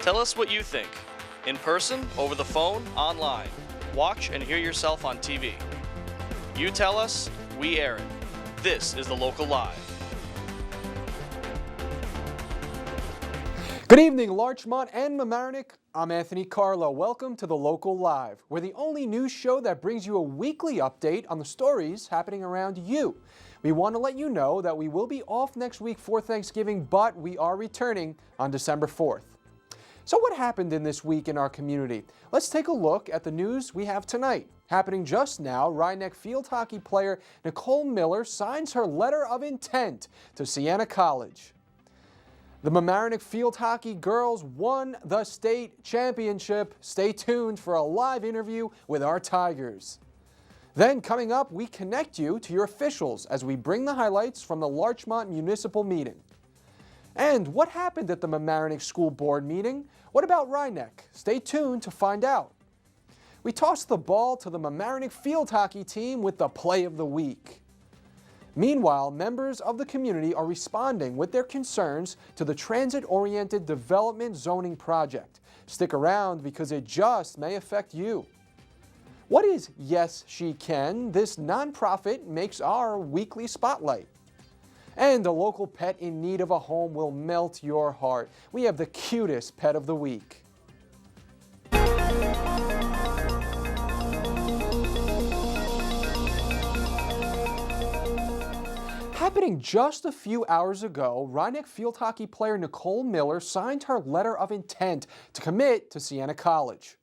Tell us what you think. In person, over the phone, online. Watch and hear yourself on TV. You tell us, we air it. This is the Local Live. Good evening, Larchmont and Mamaroneck. I'm Anthony Carlo. Welcome to the Local Live. We're the only news show that brings you a weekly update on the stories happening around you. We want to let you know that we will be off next week for Thanksgiving, but we are returning on December 4th. So what happened in this week in our community? Let's take a look at the news we have tonight. Happening just now, Mamaroneck field hockey player Nicole Miller signs her letter of intent to Siena College. The Mamaroneck field hockey girls won the state championship. Stay tuned for a live interview with our Tigers. Then coming up, we connect you to your officials as we bring the highlights from the Larchmont Municipal Meeting. And what happened at the Mamaroneck School Board meeting? What about Mamaroneck? Stay tuned to find out. We tossed the ball to the Mamaroneck field hockey team with the play of the week. Meanwhile, members of the community are responding with their concerns to the transit-oriented development zoning project. Stick around because it just may affect you. What is Yes She Can? This nonprofit makes our weekly spotlight. And a local pet in need of a home will melt your heart. We have the cutest pet of the week. Happening just a few hours ago, Mamaroneck field hockey player Nicole Miller signed her letter of intent to commit to Siena College.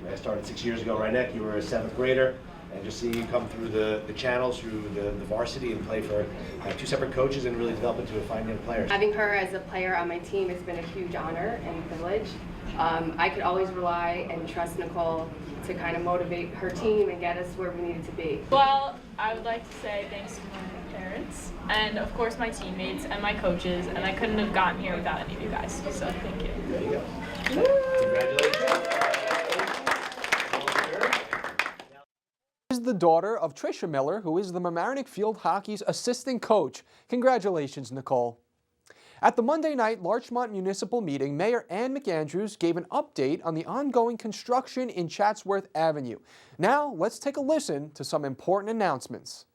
I started 6 years ago, Mamaroneck. You were a 7th grader, and just seeing you come through the channels, through the varsity, and play for 2 separate coaches and really develop into a fine young player. Having her as a player on my team has been a huge honor and privilege. I could always rely and trust Nicole to kind of motivate her team and get us where we needed to be. Well, I would like to say thanks to my parents and of course my teammates and my coaches, and I couldn't have gotten here without any of you guys, so thank you. There you go. Congratulations. Is the daughter of Tricia Miller, who is the Mamaroneck field hockey's assistant coach. Congratulations, Nicole. At the Monday night Larchmont Municipal Meeting, Mayor Ann McAndrews gave an update on the ongoing construction in Chatsworth Avenue. Now, let's take a listen to some important announcements.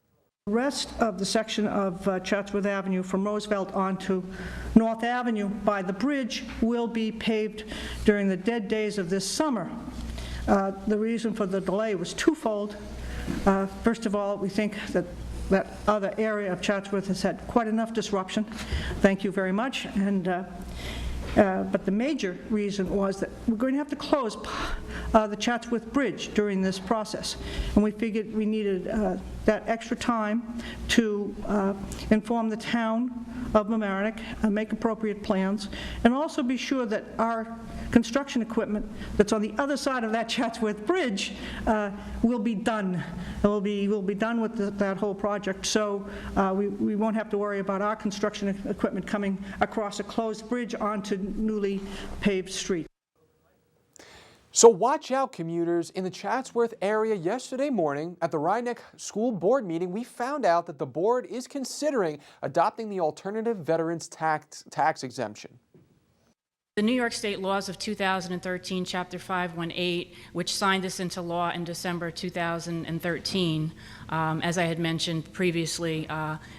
The rest of the section of Chatsworth Avenue from Roosevelt onto North Avenue by the bridge will be paved during the dead days of this summer. The reason for the delay was twofold. First of all, we think that other area of Chatsworth has had quite enough disruption. Thank you very much. But the major reason was that we're going to have to close the Chatsworth Bridge during this process. And we figured we needed that extra time to inform the town of Mamaroneck, make appropriate plans, and also be sure that our construction equipment that's on the other side of that Chatsworth Bridge will be done. We'll be done with that whole project, so we won't have to worry about our construction equipment coming across a closed bridge onto newly paved street. So watch out, commuters. In the Chatsworth area yesterday morning at the Mamaroneck School Board meeting, we found out that the board is considering adopting the alternative veterans tax exemption. The New York State laws of 2013, Chapter 518, which signed this into law in December 2013, as I had mentioned previously,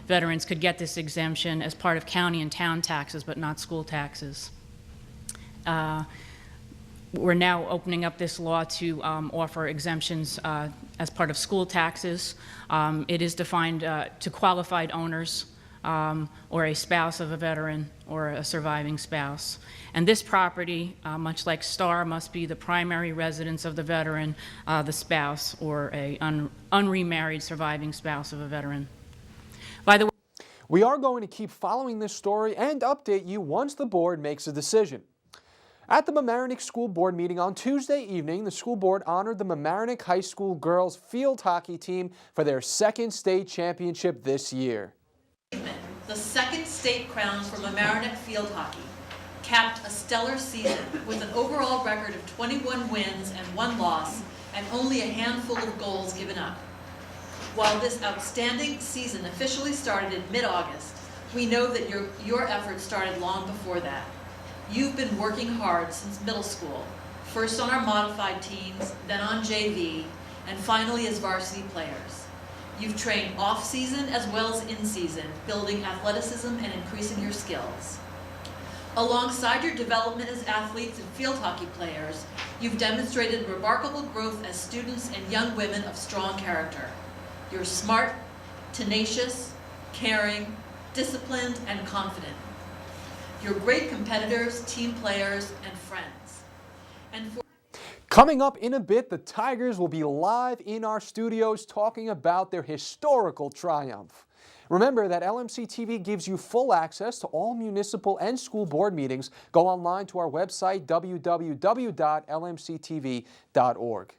veterans could get this exemption as part of county and town taxes, but not school taxes. We're now opening up this law to offer exemptions as part of school taxes. It is defined to qualified owners or a spouse of a veteran or a surviving spouse. And this property, much like Star, must be the primary residence of the veteran, the spouse, or a unremarried surviving spouse of a veteran. By the way, we are going to keep following this story and update you once the board makes a decision. At the Mamaroneck School Board meeting on Tuesday evening, the school board honored the Mamaroneck High School girls field hockey team for their 2nd state championship this year. The 2nd state crown for Mamaroneck field hockey capped a stellar season with an overall record of 21 wins and 1 loss and only a handful of goals given up. While this outstanding season officially started in mid-August, we know that your efforts started long before that. You've been working hard since middle school, first on our modified teams, then on JV, and finally as varsity players. You've trained off-season as well as in-season, building athleticism and increasing your skills. Alongside your development as athletes and field hockey players, you've demonstrated remarkable growth as students and young women of strong character. You're smart, tenacious, caring, disciplined, and confident. You're great competitors, team players, and friends. Coming up in a bit, the Tigers will be live in our studios talking about their historical triumph. Remember that LMC TV gives you full access to all municipal and school board meetings. Go online to our website, www.lmctv.org.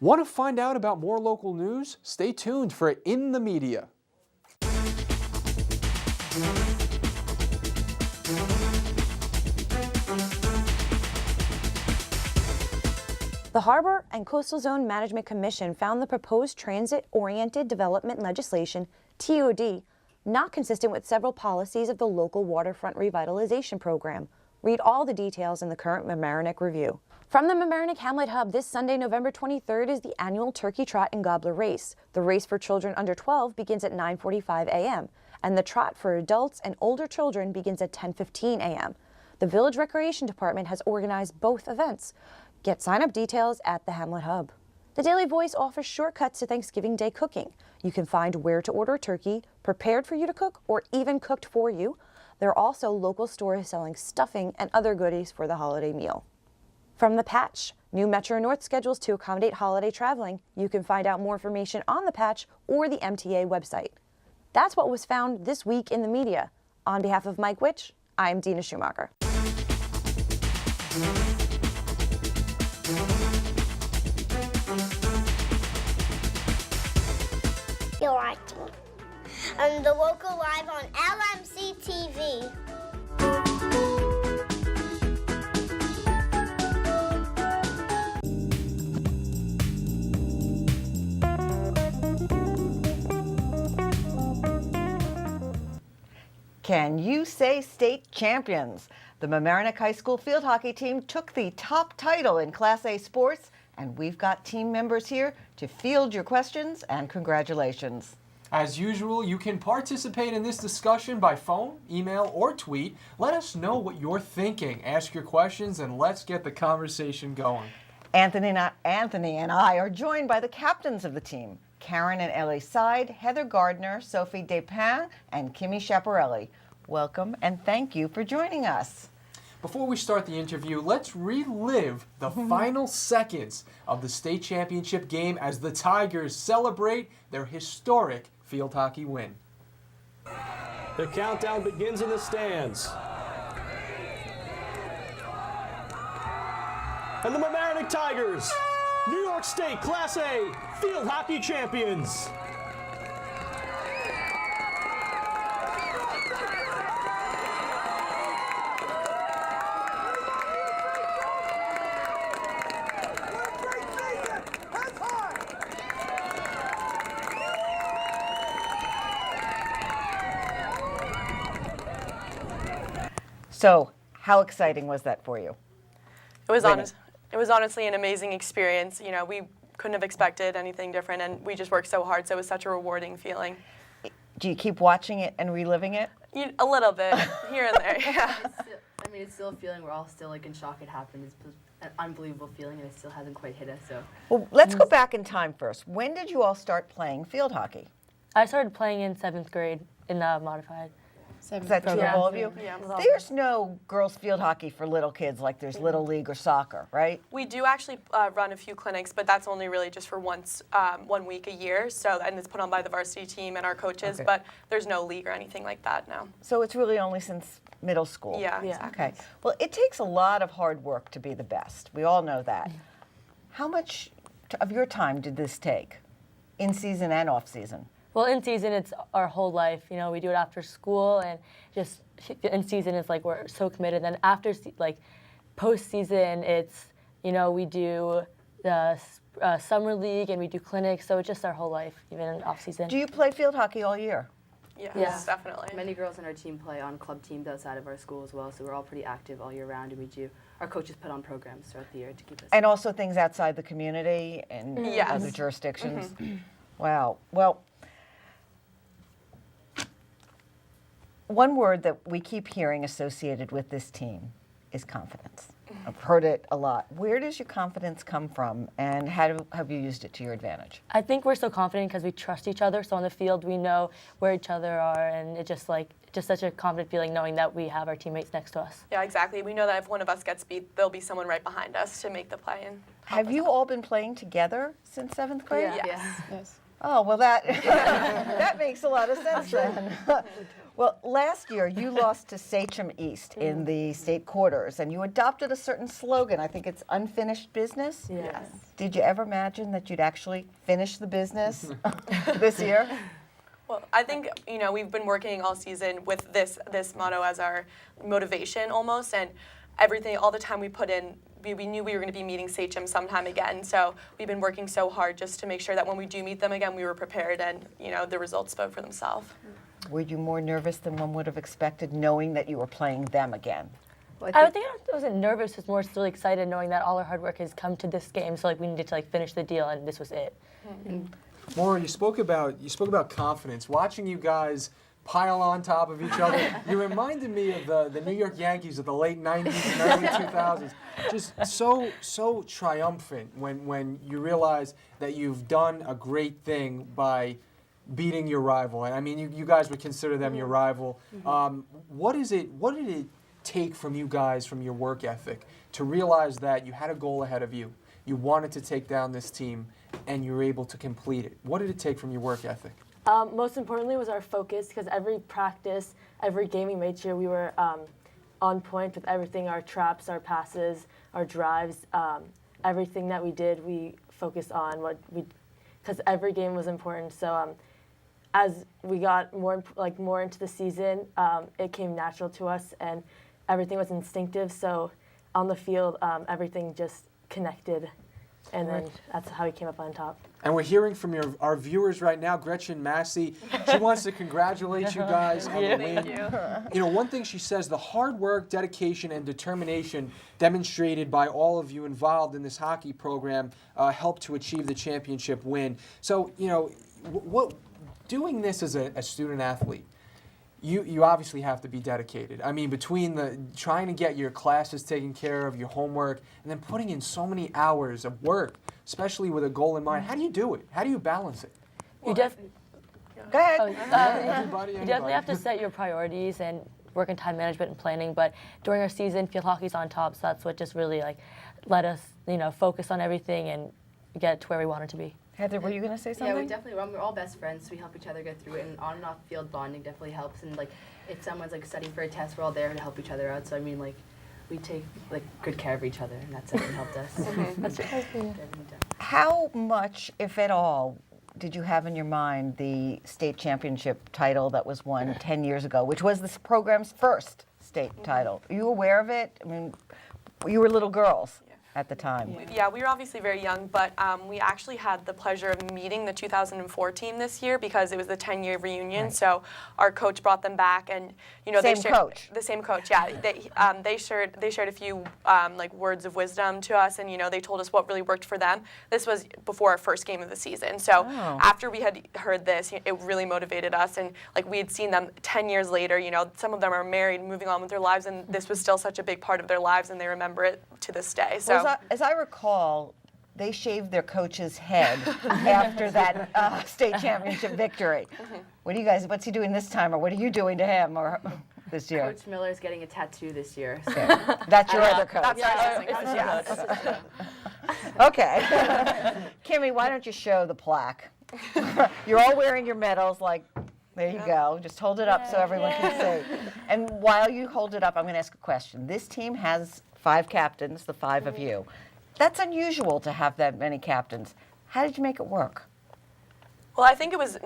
Want to find out about more local news? Stay tuned for In the Media. The Harbor and Coastal Zone Management Commission found the proposed transit-oriented development legislation, TOD, not consistent with several policies of the local waterfront revitalization program. Read all the details in the current Mamaroneck Review. From the Mamaroneck Hamlet Hub, this Sunday, November 23rd, is the annual Turkey Trot and Gobbler Race. The race for children under 12 begins at 9:45 a.m., and the trot for adults and older children begins at 10:15 a.m. The Village Recreation Department has organized both events. Get sign-up details at the Hamlet Hub. The Daily Voice offers shortcuts to Thanksgiving Day cooking. You can find where to order turkey, prepared for you to cook, or even cooked for you. There are also local stores selling stuffing and other goodies for the holiday meal. From the Patch, new Metro North schedules to accommodate holiday traveling. You can find out more information on the Patch or the MTA website. That's what was found this week in the media. On behalf of Mike Witch, I'm Dina Schumacher. You're watching the local live on LMC TV. Can you say state champions? The Mamaroneck High School field hockey team took the top title in Class A sports, and we've got team members here to field your questions and congratulations. As usual, you can participate in this discussion by phone, email, or tweet. Let us know what you're thinking. Ask your questions and let's get the conversation going. Anthony and I are joined by the captains of the team, Karen and Ellie Side, Heather Gardner, Sophie Despin, and Kimmy Schiaparelli. Welcome and thank you for joining us. Before we start the interview, let's relive the final seconds of the state championship game as the Tigers celebrate their historic field hockey win. The countdown begins in the stands. And the Mamaroneck Tigers, New York State Class A field hockey champions. So, how exciting was that for you? It was honestly an amazing experience. You know, we couldn't have expected anything different, and we just worked so hard, so it was such a rewarding feeling. Do you keep watching it and reliving it? A little bit, here and there, yeah. It's still a feeling. We're all still like in shock it happened. It's an unbelievable feeling, and it still hasn't quite hit us. So. Well, let's go back in time first. When did you all start playing field hockey? I started playing in 7th grade in the modified. Is that true of all of you? Yeah. There's no girls field hockey for little kids like there's Little League or soccer, right? We do actually run a few clinics, but that's only really just for 1 week a year. So, and it's put on by the varsity team and our coaches, Okay. but there's no league or anything like that now. So it's really only since middle school? Yeah, exactly. Okay. Well, it takes a lot of hard work to be the best. We all know that. How much of your time did this take, in season and off season? Well, in season, it's our whole life. You know, we do it after school, and just in season, it's like we're so committed. Then after, post season, it's, you know, we do the summer league and we do clinics, so it's just our whole life, even in off season. Do you play field hockey all year? Yes, definitely. Many girls on our team play on club teams outside of our school as well, so we're all pretty active all year round, and our coaches put on programs throughout the year to keep us. And also things outside the community and other jurisdictions. Wow. Well, one word that we keep hearing associated with this team is confidence. I've heard it a lot. Where does your confidence come from, and how have you used it to your advantage? I think we're so confident because we trust each other. So on the field, we know where each other are, and it's just such a confident feeling knowing that we have our teammates next to us. Yeah, exactly. We know that if one of us gets beat, there'll be someone right behind us to make the play. And have you all been playing together since 7th grade? Yes. Oh, well, that that makes a lot of sense then. Well, last year you lost to Sachem East in the state quarters, and you adopted a certain slogan. I think it's unfinished business. Yes. Did you ever imagine that you'd actually finish the business this year? Well, I think, we've been working all season with this motto as our motivation almost, and everything, all the time we put in, we knew we were going to be meeting Sachem sometime again, so we've been working so hard just to make sure that when we do meet them again, we were prepared, and, the results spoke for themselves. Were you more nervous than one would have expected, knowing that you were playing them again? I think I wasn't nervous, just more still excited knowing that all our hard work has come to this game, so we needed to finish the deal, and this was it. Maura, you spoke about confidence. Watching you guys pile on top of each other, you reminded me of the New York Yankees of the late 90s and early 2000s. Just so triumphant when you realize that you've done a great thing by beating your rival. And I mean, you guys would consider them your rival. What did it take from you guys, from your work ethic, to realize that you had a goal ahead of you, you wanted to take down this team, and you were able to complete it? What did it take from your work ethic? Most importantly was our focus, because every practice, every game, we made sure we were on point with everything, our traps, our passes, our drives, everything that we did, we focused on because every game was important. So as we got more into the season, it came natural to us, and everything was instinctive. So on the field, everything just connected, and then that's how we came up on top. And we're hearing from our viewers right now, Gretchen Massey. She wants to congratulate you guys on the win. Thank you. One thing she says, the hard work, dedication, and determination demonstrated by all of you involved in this hockey program helped to achieve the championship win. So, doing this as a student athlete, you obviously have to be dedicated. I mean, between trying to get your classes taken care of, your homework, and then putting in so many hours of work, especially with a goal in mind, how do you do it? How do you balance it? Go ahead. You definitely have to set your priorities and work in time management and planning, but during our season, field hockey's on top, so that's what just really let us focus on everything and get to where we wanted to be. Heather, were you going to say something? Yeah, we definitely, we're all best friends, so we help each other get through it, and on and off field bonding definitely helps, and if someone's studying for a test, we're all there to help each other out, so I mean we take good care of each other, and that's what helped us. That's right. How much, if at all, did you have in your mind the state championship title that was won 10 years ago, which was this program's first state title? Are you aware of it? I mean, you were little girls at the time. Yeah, we were obviously very young, but we actually had the pleasure of meeting the 2004 team this year because it was the 10-year reunion. Right. So our coach brought them back, and the same coach. Yeah, they shared a few words of wisdom to us, and they told us what really worked for them. This was before our first game of the season. So after we had heard this, it really motivated us, and we had seen them 10 years later. Some of them are married, moving on with their lives, and this was still such a big part of their lives, and they remember it to this day. So. As I recall, they shaved their coach's head after that state championship victory. What's he doing this time, or what are you doing to him or this year? Coach Miller's getting a tattoo this year. So. That's your other coach. That's our assistant coach. Okay. Kimmy, why don't you show the plaque? You're all wearing your medals, there you go. Just hold it up so everyone can see. And while you hold it up, I'm going to ask a question. This team has 5 captains, the 5 of you. That's unusual to have that many captains. How did you make it work? Well, I think it was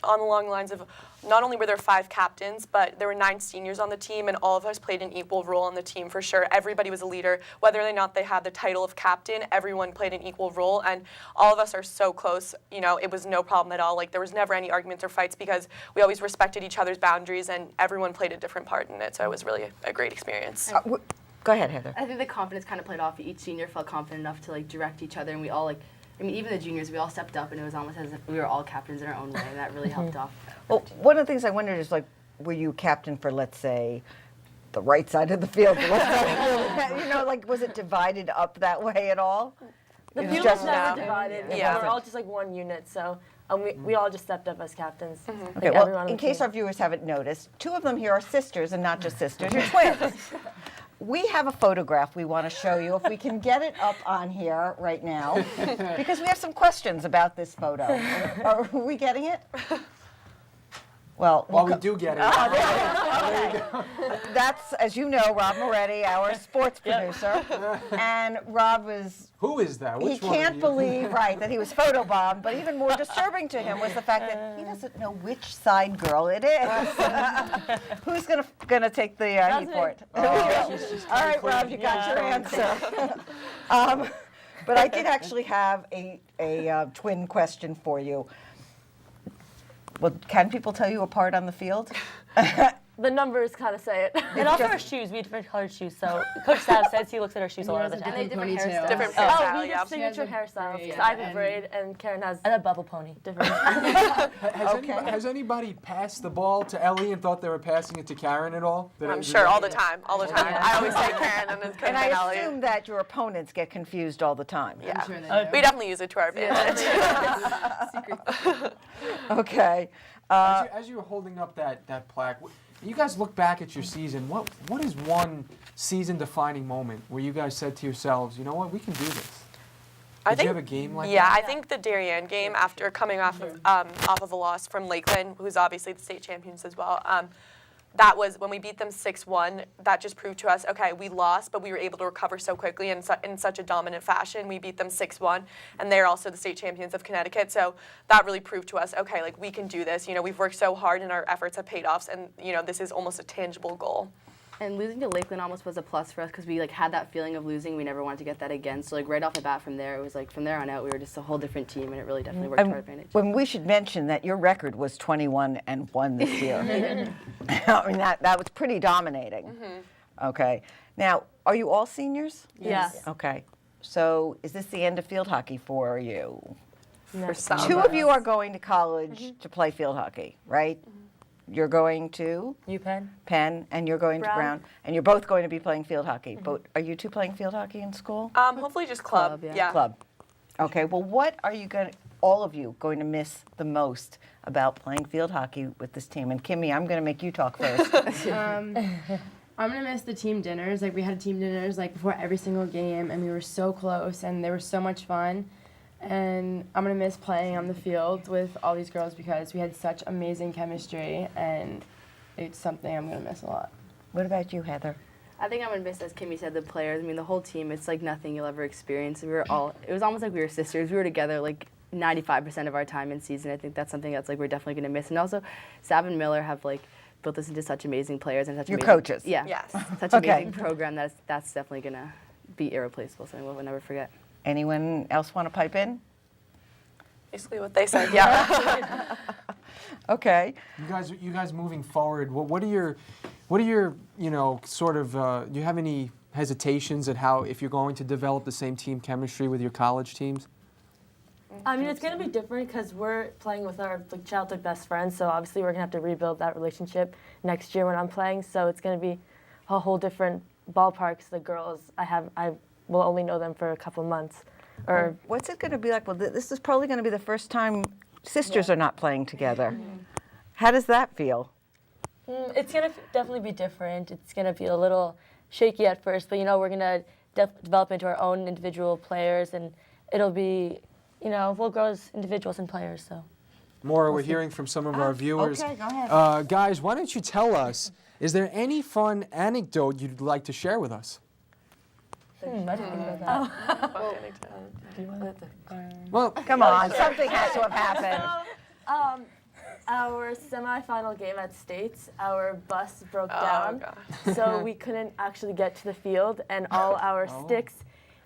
on the long lines of not only were there 5 captains, but there were 9 seniors on the team, and all of us played an equal role on the team for sure. Everybody was a leader. Whether or not they had the title of captain, everyone played an equal role, and all of us are so close. You know, it was no problem at all. Like, there was never any arguments or fights because we always respected each other's boundaries, and everyone played a different part in it, so it was really a great experience. Go ahead, Heather. I think the confidence kind of played off. Each senior felt confident enough to like direct each other, and we all I mean, even the juniors, we all stepped up, and it was almost as if we were all captains in our own way, and that really helped off. Well, one of the things I wondered is, like, were you captain for, let's say, the right side of the field? You know, like, was it divided up that way at all? The field was never divided. Yeah. We're all just like one unit, so we all just stepped up as captains. Okay, well, in case our viewers haven't noticed, 2 of them here are sisters, and not just sisters, you're twins. We have a photograph we want to show you, if we can get it up on here right now, because we have some questions about this photo. Are we getting it? Well, we do get it. That's, as you know, Rob Moretti, our sports producer. And Rob was... Who is that? Which he one can't of you? believe, right, that he was photobombed, but even more disturbing to him was the fact that he doesn't know which side girl it is. Who's gonna take the heat for it? All right, Rob, you got your answer. But I did actually have a twin question for you. Well, can people tell you apart on the field? The numbers kind of say it. And also our shoes. We have different colored shoes. So Coach Sav says he looks at our shoes a lot of the time. And different hairstyles. Different Oh, hairstyle, we yeah. have signature hairstyles. braid, I have a braid, and Karen has a bubble pony. Different. Has anybody passed the ball to Ellie and thought they were passing it to Karen at all? I'm sure, all the time, all the time. I always say Karen, and it's And Karen I Ellie. assume that your opponents get confused all the time. Yeah, sure they do. we definitely use it to our advantage. Okay. As you were holding up that plaque, you guys look back at your season. What is one season-defining moment where you guys said to yourselves, you know what, we can do this? Did you have a game like that? Yeah, I think the Darien game, after coming off of a loss from Lakeland, who's obviously the state champions as well, that was when we beat them 6-1. That just proved to us, okay, we lost, but we were able to recover so quickly in such a dominant fashion. We beat them 6-1, and they're also the state champions of Connecticut. So that really proved to us, okay, like we can do this. You know, we've worked so hard, and our efforts have paid off, and you know, this is almost a tangible goal. And losing to Lakeland almost was a plus for us because we like had that feeling of losing. We never wanted to get that again. So like right off the bat from there, it was like from there on out, we were just a whole different team, and it really definitely worked to our advantage. When we should mention that your record was 21-1 this year. I mean, that was pretty dominating. Okay. Now, are you all seniors? Yes. Okay. So is this the end of field hockey for you? For some 2 of you are going to college to play field hockey, right? You're going to? UPenn. Penn, and you're going to Brown, and you're both going to be playing field hockey. But are you 2 playing field hockey in school? Hopefully just club, yeah. Club. Okay, well, what are you all of you going to miss the most about playing field hockey with this team? And Kimmy, I'm going to make you talk first. I'm going to miss the team dinners. Like, we had team dinners, like, before every single game, and we were so close, and they were so much fun. And I'm going to miss playing on the field with all these girls because we had such amazing chemistry, and it's something I'm going to miss a lot. What about you, Heather? I think I'm going to miss, as Kimmy said, the players. I mean, the whole team, it's like nothing you'll ever experience. We were all, it was almost like we were sisters. We were together like 95% of our time in season. I think that's something that's like we're definitely going to miss. And also, Sav and Miller have like built us into such amazing players and such Your amazing, coaches. Yeah. Yes. Such an amazing program that's definitely going to be irreplaceable, something we'll never forget. Anyone else want to pipe in? Basically what they said, yeah. Okay. You guys moving forward, what are your you know, sort of, do you have any hesitations at how, if you're going to develop the same team chemistry with your college teams? I mean, it's going to be different because we're playing with our childhood best friends, so obviously we're going to have to rebuild that relationship next year when I'm playing, so it's going to be a whole different ballpark. The girls, I will only know them for a couple months. Or what's it going to be like? Well, this is probably going to be the first time sisters are not playing together. How does that feel? It's going to definitely be different. It's going to be a little shaky at first, but, you know, we're going to develop into our own individual players, and it'll be, you know, we'll grow as individuals and players, so. Maura, we're hearing from some of our viewers. Okay, go ahead. Guys, why don't you tell us, is there any fun anecdote you'd like to share with us? I didn't think about that. Well, come on, something has to have happened. Our semifinal game at States, our bus broke down, so we couldn't actually get to the field, and all our sticks,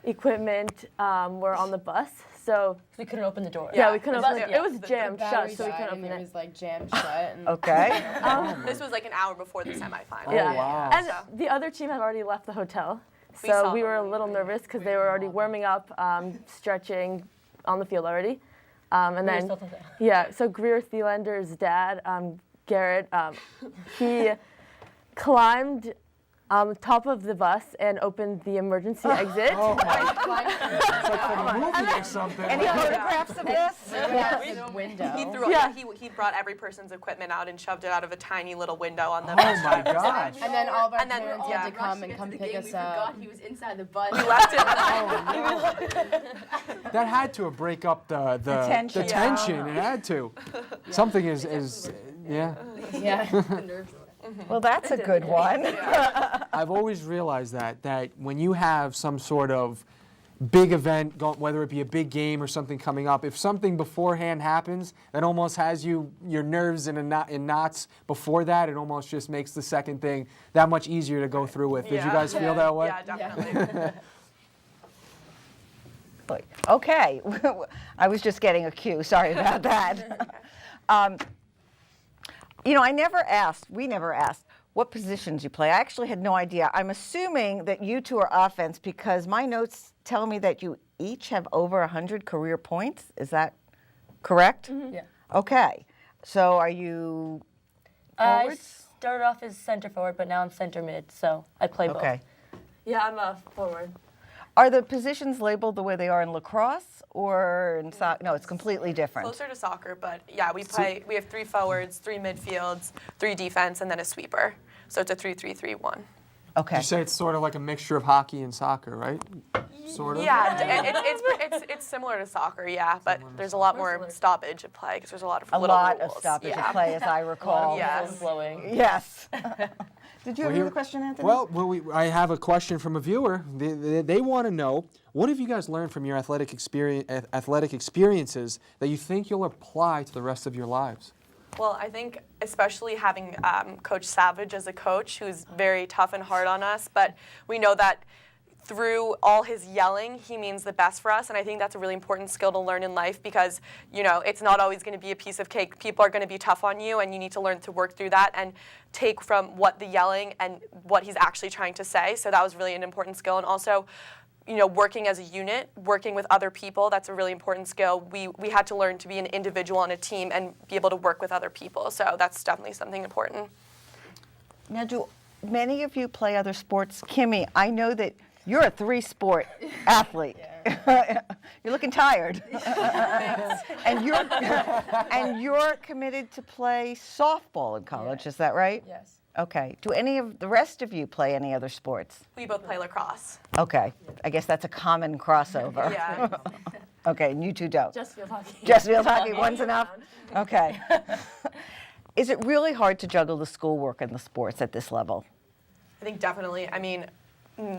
equipment were on the bus, so we couldn't open the door. Yeah, we couldn't open it. It was jammed the shut, so we couldn't open and it. It was like jammed shut. And Okay. This was like an hour before the semifinal. Yeah. Oh, wow. And the other team had already left the hotel, so we were a little nervous because they were already warming up, stretching on the field already. And then, so Greer Thielender's dad, Garrett, he climbed on top of the bus and opened the emergency exit. Oh, it's like from a movie or something. Any photographs of this? He brought every person's equipment out and shoved it out of a tiny little window on the Oh my God. And then all of our parents had to come and come pick us up. He was inside the bus. We left it. That had to break up the tension. tension. It had to. Something is yeah. Well, that's a good one. I've always realized that when you have some sort of big event, whether it be a big game or something coming up, if something beforehand happens that almost has your nerves in knots before that, it almost just makes the second thing that much easier to go through with. Did you guys feel that way? Yeah, definitely. Okay. I was just getting a cue. Sorry about that. We never asked what positions you play. I actually had no idea. I'm assuming that you two are offense because my notes tell me that you each have over 100 career points. Is that correct? Mm-hmm. Yeah. Okay. So are you forwards? I started off as center forward, but now I'm center mid, so I play both. Okay. Yeah, I'm a forward. Are the positions labeled the way they are in lacrosse or in soccer? No, it's completely different. Closer to soccer, but yeah, we have 3 forwards, 3 midfields, 3 defense, and then a sweeper. So it's a 3-3-3-1. Okay. You say it's sort of like a mixture of hockey and soccer, right? Sort of? Yeah, it's similar to soccer, yeah, but there's a lot more stoppage at play because there's a lot of little rules. stoppage at play, as I recall. Yes. Flowing. Yes. Did you have another question, Anthony? Well, I have a question from a viewer. They want to know, what have you guys learned from your athletic experiences that you think you'll apply to the rest of your lives? Well, I think especially having Coach Savage as a coach, who's very tough and hard on us, but we know that through all his yelling, he means the best for us, and I think that's a really important skill to learn in life because, it's not always going to be a piece of cake. People are going to be tough on you, and you need to learn to work through that and take from what the yelling and what he's actually trying to say. So that was really an important skill, and also, working as a unit, working with other people, that's a really important skill. We had to learn to be an individual on a team and be able to work with other people, so that's definitely something important. Now, do many of you play other sports? Kimmy, I know that you're a 3-sport athlete. You're looking tired. and you're committed to play softball in college, is that right? Yes. Okay. Do any of the rest of you play any other sports? We both play lacrosse. Okay. I guess that's a common crossover. Yeah. Okay, and you two don't. Just field hockey. Just field hockey, one's enough? Okay. Is it really hard to juggle the schoolwork and the sports at this level? I think definitely. I mean,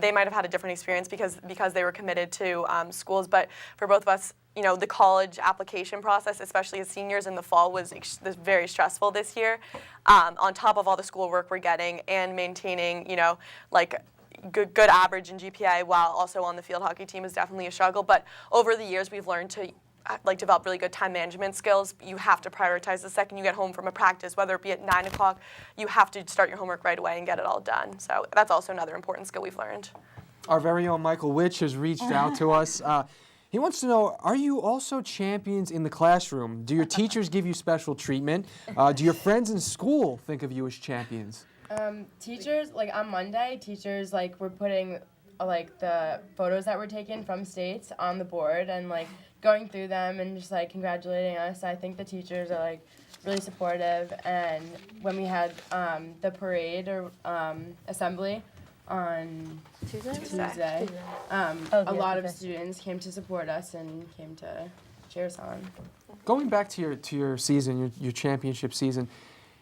they might have had a different experience because they were committed to schools, but for both of us, the college application process, especially as seniors in the fall, was very stressful this year. On top of all the schoolwork we're getting and maintaining, good average in GPA while also on the field hockey team is definitely a struggle. But over the years, we've learned to develop really good time management skills. You have to prioritize the second you get home from a practice, whether it be at 9 o'clock, you have to start your homework right away and get it all done. So that's also another important skill we've learned. Our very own Michael Witch has reached out to us. He wants to know, are you also champions in the classroom? Do your teachers give you special treatment? Do your friends in school think of you as champions? Teachers, on Monday, teachers, were putting, the photos that were taken from states on the board and, going through them and just, congratulating us. I think the teachers are, really supportive. And when we had the parade or assembly on Tuesday. A lot of students came to support us and came to cheer us on. Going back to your season, your championship season,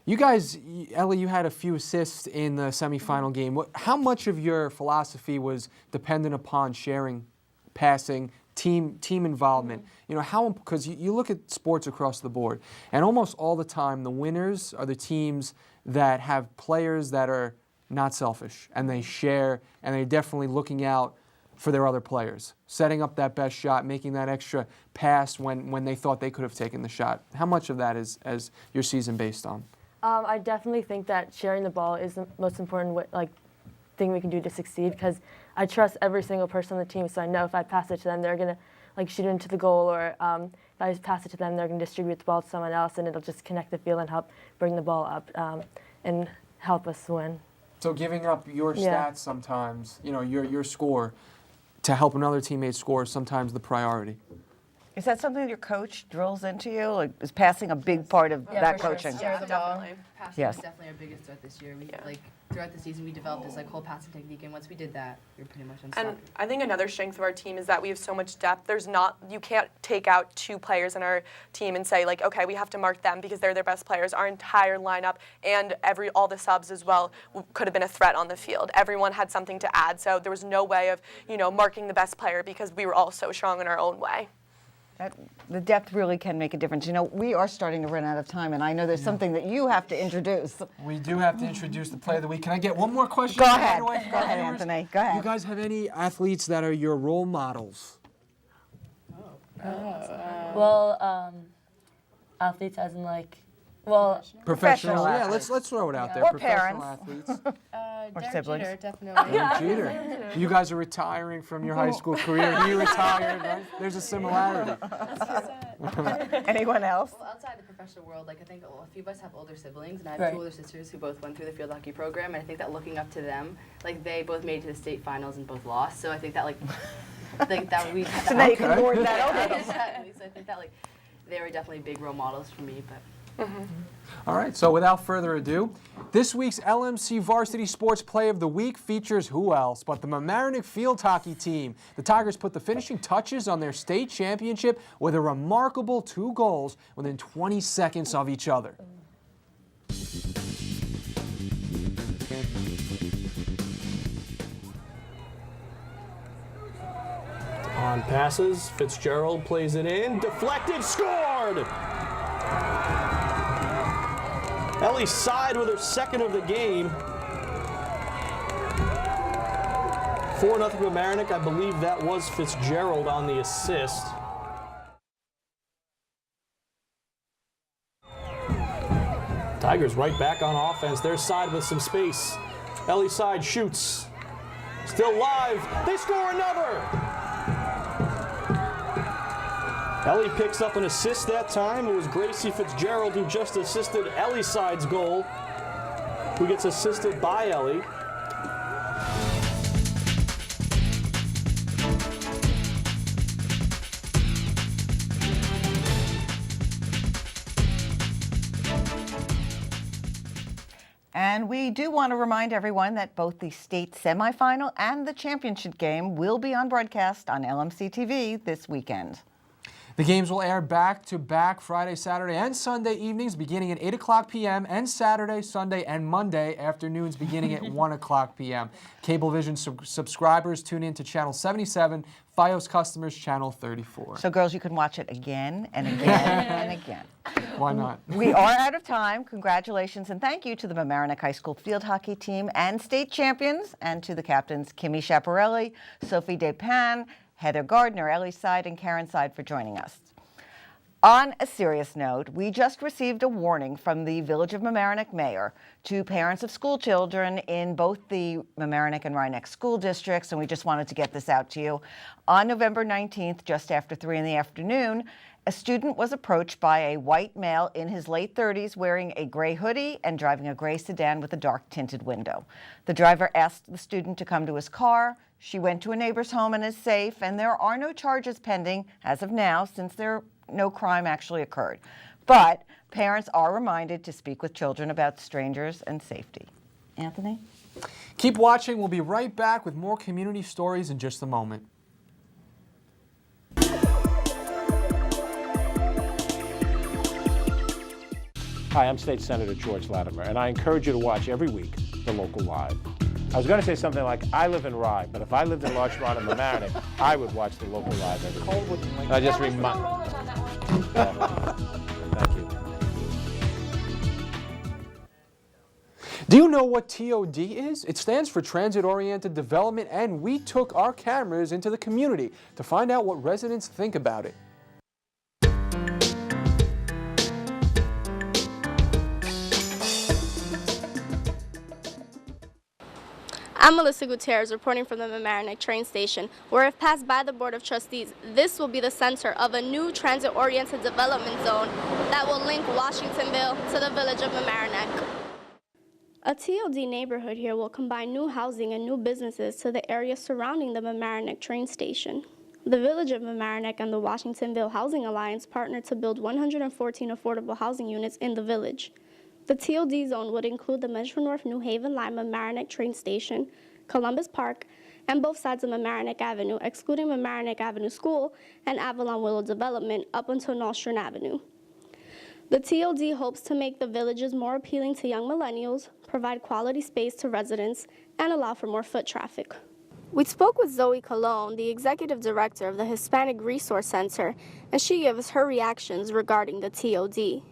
you guys, Ellie, you had a few assists in the semifinal game. How much of your philosophy was dependent upon sharing, passing, team involvement. You know, how, because you look at sports across the board, and almost all the time the winners are the teams that have players that are not selfish, and they share, and they're definitely looking out for their other players, setting up that best shot, making that extra pass when they thought they could have taken the shot. How much of that is your season based on? I definitely think that sharing the ball is the most important thing we can do to succeed, because I trust every single person on the team, so I know if I pass it to them, they're going to shoot into the goal, or if I pass it to them, they're going to distribute the ball to someone else, and it'll just connect the field and help bring the ball up and help us win. So giving up your stats sometimes, you know, your score, to help another teammate score is sometimes the priority. Is that something that your coach drills into you? Like, is passing a big part of that coaching? Yeah, definitely. Passing was definitely our biggest threat this year. We throughout the season we developed this whole passing technique, and once we did that, we were pretty much unstoppable. And I think another strength of our team is that we have so much depth. You can't take out 2 players in our team and say okay, we have to mark them because they're their best players. Our entire lineup and all the subs as well could have been a threat on the field. Everyone had something to add, so there was no way of marking the best player because we were all so strong in our own way. The depth really can make a difference. You know, we are starting to run out of time, and I know there's something that you have to introduce. We do have to introduce the player of the week. Can I get one more question? Go ahead. Go ahead, Anthony. Go ahead. You guys have any athletes that are your role models? Well, athletes as in Professional. Yeah, let's throw it out there. Or Professional parents. athletes. Or siblings. Jeter, definitely. Jeter. You guys are retiring from your high school career. He retired, right? There's a similarity. Anyone else? Well, outside the professional world, I think a few of us have older siblings, and I have 2 older sisters who both went through the field hockey program, and I think that looking up to them, they both made it to the state finals and both lost, so I think that we So now you can lord that over them. Exactly. So I think that they were definitely big role models for me, but. All right, so without further ado, this week's LMC Varsity Sports Play of the Week features who else but the Mamaroneck field hockey team. The Tigers put the finishing touches on their state championship with a remarkable 2 goals within 20 seconds of each other. On passes, Fitzgerald plays it in, deflected, scored! Ellie Side with her 2nd of the game. 4-0 Mamaroneck. I believe that was Fitzgerald on the assist. Tigers right back on offense. Their Side with some space. Ellie Side shoots. Still live. They score another! Ellie picks up an assist that time. It was Gracie Fitzgerald who just assisted Ellie Side's goal, who gets assisted by Ellie. And we do want to remind everyone that both the state semifinal and the championship game will be on broadcast on LMC TV this weekend. The games will air back-to-back Friday, Saturday, and Sunday evenings beginning at 8 o'clock p.m. and Saturday, Sunday, and Monday afternoons beginning at 1 o'clock p.m. Cablevision subscribers tune in to Channel 77, Fios customers Channel 34. So, girls, you can watch it again and again and again. Why not? We are out of time. Congratulations and thank you to the Mamaroneck High School field hockey team and state champions, and to the captains Kimmy Schiaparelli, Sophie Despan, Heather Gardner, Ellie Side, and Karen Side for joining us. On a serious note, we just received a warning from the Village of Mamaroneck mayor to parents of school children in both the Mamaroneck and Rhinebeck school districts, and we just wanted to get this out to you. On November 19th, just after 3 in the afternoon, a student was approached by a white male in his late 30s wearing a gray hoodie and driving a gray sedan with a dark tinted window. The driver asked the student to come to his car. She went to a neighbor's home and is safe, and there are no charges pending as of now since no crime actually occurred. But parents are reminded to speak with children about strangers and safety. Anthony? Keep watching. We'll be right back with more community stories in just a moment. Hi, I'm State Senator George Latimer, and I encourage you to watch every week The Local Live. I was going to say something like, I live in Rye, but if I lived in Larchmont and Mamaroneck, I would watch the local live every week. I just remind. Thank you. Do you know what TOD is? It stands for Transit-Oriented Development, and we took our cameras into the community to find out what residents think about it. I'm Melissa Gutierrez reporting from the Mamaroneck train station, where if passed by the Board of Trustees, this will be the center of a new transit-oriented development zone that will link Washingtonville to the village of Mamaroneck. A TOD neighborhood here will combine new housing and new businesses to the area surrounding the Mamaroneck train station. The village of Mamaroneck and the Washingtonville Housing Alliance partnered to build 114 affordable housing units in the village. The TOD zone would include the Metro North New Haven Line Mamaroneck train station, Columbus Park, and both sides of Mamaroneck Avenue, excluding Mamaroneck Avenue School and Avalon Willow Development up until Nostrand Avenue. The TOD hopes to make the villages more appealing to young millennials, provide quality space to residents, and allow for more foot traffic. We spoke with Zoe Colon, the executive director of the Hispanic Resource Center, and she gave us her reactions regarding the TOD.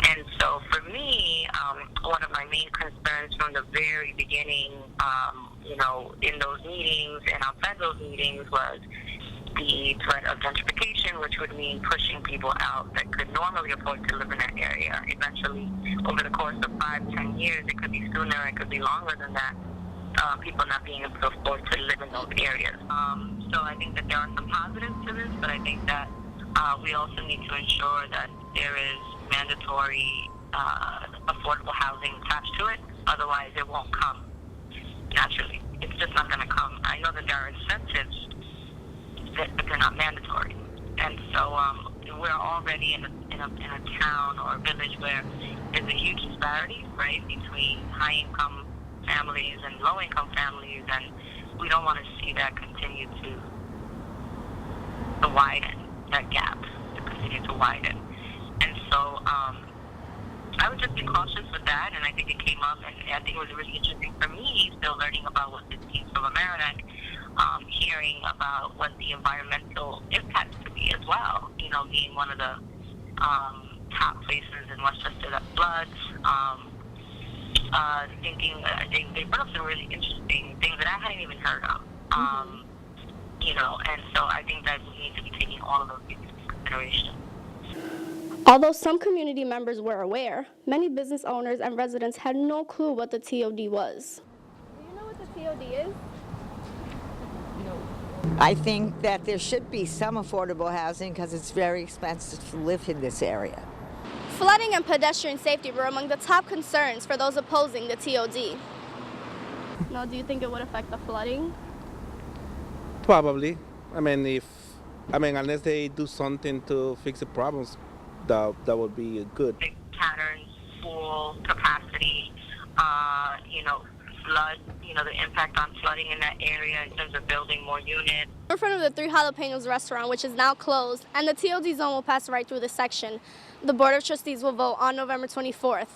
And so for me, one of my main concerns from the very beginning, in those meetings and outside those meetings was the threat of gentrification, which would mean pushing people out that could normally afford to live in that area. Eventually, over the course of 5-10 years, it could be sooner, it could be longer than that, people not being able to afford to live in those areas. So I think that there are some positives to this, but I think that we also need to ensure that there is mandatory affordable housing attached to it. Otherwise, it won't come naturally. It's just not going to come. I know that there are incentives, but they're not mandatory. And so we're already in a town or a village where there's a huge disparity, right, between high-income families and low-income families, and we don't want to see that continue to widen, that gap to continue to widen. And so I would just be cautious with that, and I think it came up, and I think it was really interesting for me, still learning about what this means for Mamaroneck, hearing about what the environmental impacts could be as well, being one of the top places in Westchester that floods, they brought up some really interesting things that I hadn't even heard of, and so I think that we need to be taking all of those things into consideration. Although some community members were aware, many business owners and residents had no clue what the TOD was. Do you know what the TOD is? I think that there should be some affordable housing because it's very expensive to live in this area. Flooding and pedestrian safety were among the top concerns for those opposing the TOD. Now, do you think it would affect the flooding? Probably. Unless they do something to fix the problems, that would be good. Big patterns, full capacity, flood, the impact on flooding in that area in terms of building more units. In front of the Three Jalapenos restaurant, which is now closed, and the TOD zone will pass right through this section. The Board of Trustees will vote on November 24th.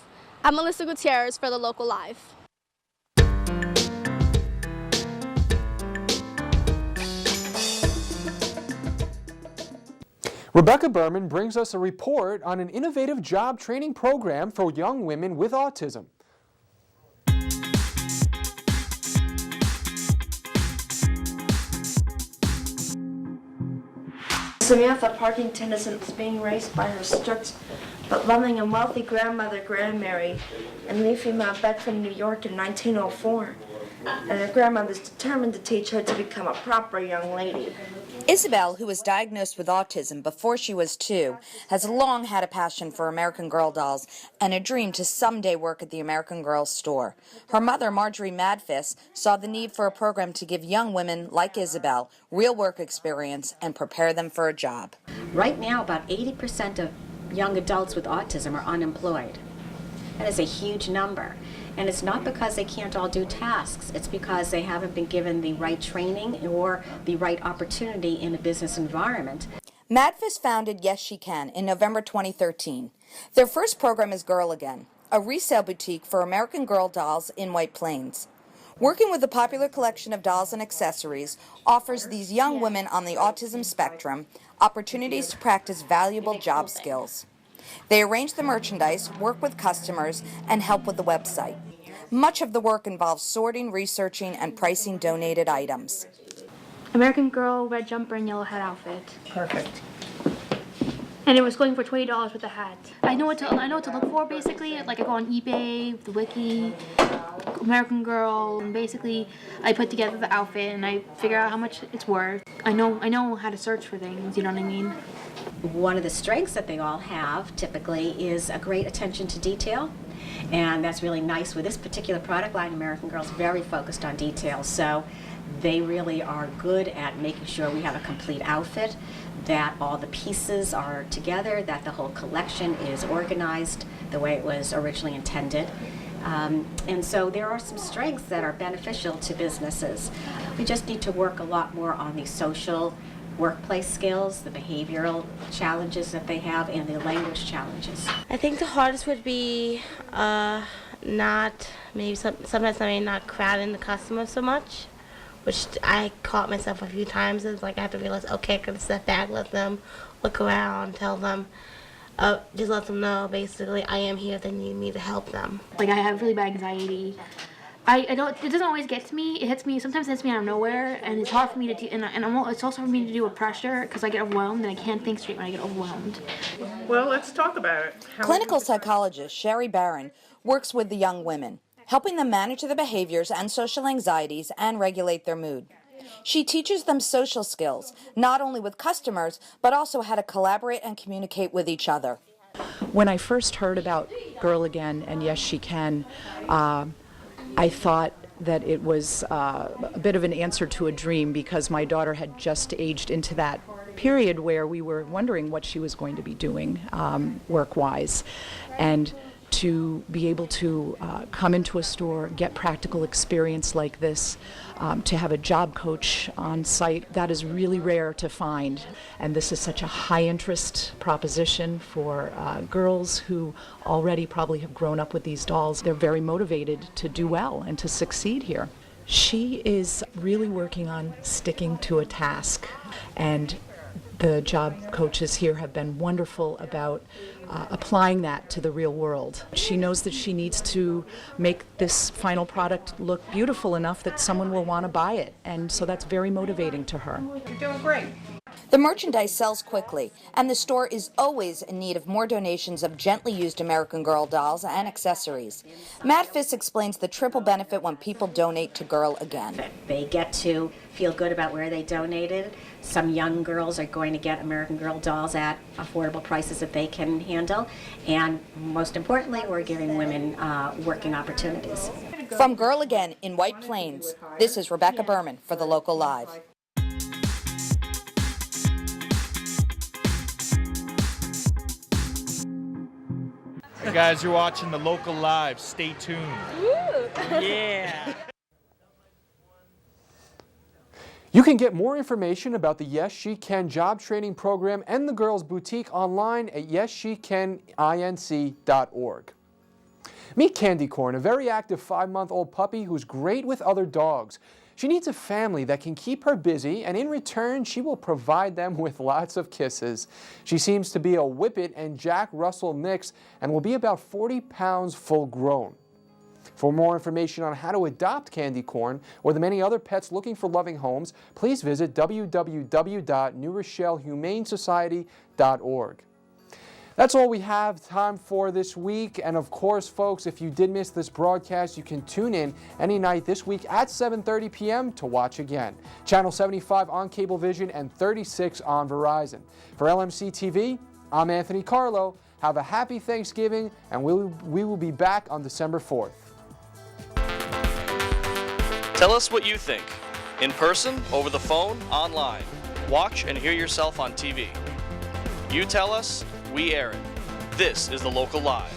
I'm Melissa Gutierrez for the Local Live. Rebecca Berman brings us a report on an innovative job training program for young women with autism. Samantha Parkington is being raised by her strict but loving and wealthy grandmother, Grand Mary, in leafy Mount Bedford, New York in 1904. And her grandmother is determined to teach her to become a proper young lady. Isabel, who was diagnosed with autism before she was 2, has long had a passion for American Girl dolls and a dream to someday work at the American Girl store. Her mother, Marjorie Madfis, saw the need for a program to give young women like Isabel real work experience and prepare them for a job. Right now, about 80% of young adults with autism are unemployed. That is a huge number. And it's not because they can't all do tasks. It's because they haven't been given the right training or the right opportunity in a business environment. Madfis founded Yes She Can in November 2013. Their first program is Girl Again, a resale boutique for American Girl dolls in White Plains. Working with the popular collection of dolls and accessories offers these young women on the autism spectrum opportunities to practice valuable job skills. They arrange the merchandise, work with customers, and help with the website. Much of the work involves sorting, researching, and pricing donated items. American Girl red jumper and yellow hat outfit. Perfect. And it was going for $20 with the hat. I know what to look for basically. Like I go on eBay, the wiki, American Girl, and basically I put together the outfit and I figure out how much it's worth. I know how to search for things, you know what I mean? One of the strengths that they all have typically is a great attention to detail. And that's really nice with this particular product line. American Girl's very focused on detail. So they really are good at making sure we have a complete outfit, that all the pieces are together, that the whole collection is organized the way it was originally intended. And so there are some strengths that are beneficial to businesses. We just need to work a lot more on the social workplace skills, the behavioral challenges that they have, and the language challenges. I think the hardest would be sometimes I may not crowding the customer so much, which I caught myself a few times. It's like I have to realize, okay, I can step back, let them look around, tell them, just let them know basically I am here if they need me to help them. Like I have really bad anxiety. It doesn't always get to me. Sometimes it hits me out of nowhere, and it's hard for me to do, it's also for me to do with pressure because I get overwhelmed and I can't think straight when I get overwhelmed. Well, let's talk about it. Clinical psychologist Sherry Barron works with the young women, helping them manage their behaviors and social anxieties and regulate their mood. She teaches them social skills, not only with customers, but also how to collaborate and communicate with each other. When I first heard about Girl Again and Yes She Can, I thought that it was a bit of an answer to a dream because my daughter had just aged into that period where we were wondering what she was going to be doing work-wise. And to be able to come into a store, get practical experience like this, to have a job coach on site, that is really rare to find. And this is such a high-interest proposition for girls who already probably have grown up with these dolls. They're very motivated to do well and to succeed here. She is really working on sticking to a task, and the job coaches here have been wonderful about applying that to the real world. She knows that she needs to make this final product look beautiful enough that someone will want to buy it, and so that's very motivating to her. You're doing great. The merchandise sells quickly, and the store is always in need of more donations of gently used American Girl dolls and accessories. Matt Fiss explains the triple benefit when people donate to Girl Again. They get to feel good about where they donated. Some young girls are going to get American Girl dolls at affordable prices that they can handle. And most importantly, we're giving women working opportunities. From Girl Again in White Plains, this is Rebecca Berman for The Local Live. Hey guys, you're watching The Local Live. Stay tuned. Yeah. You can get more information about the Yes She Can job training program and the Girls Boutique online at yesshecaninc.org. Meet Candy Corn, a very active 5-month-old puppy who's great with other dogs. She needs a family that can keep her busy, and in return, she will provide them with lots of kisses. She seems to be a Whippet and Jack Russell mix and will be about 40 pounds full grown. For more information on how to adopt Candy Corn or the many other pets looking for loving homes, please visit www.NewRochelleHumaneSociety.org. That's all we have time for this week. And of course, folks, if you did miss this broadcast, you can tune in any night this week at 7:30 p.m. to watch again. Channel 75 on Cablevision and 36 on Verizon. For LMC TV, I'm Anthony Carlo. Have a happy Thanksgiving, and we will be back on December 4th. Tell us what you think. In person, over the phone, online. Watch and hear yourself on TV. You tell us, we air it. This is The Local Live.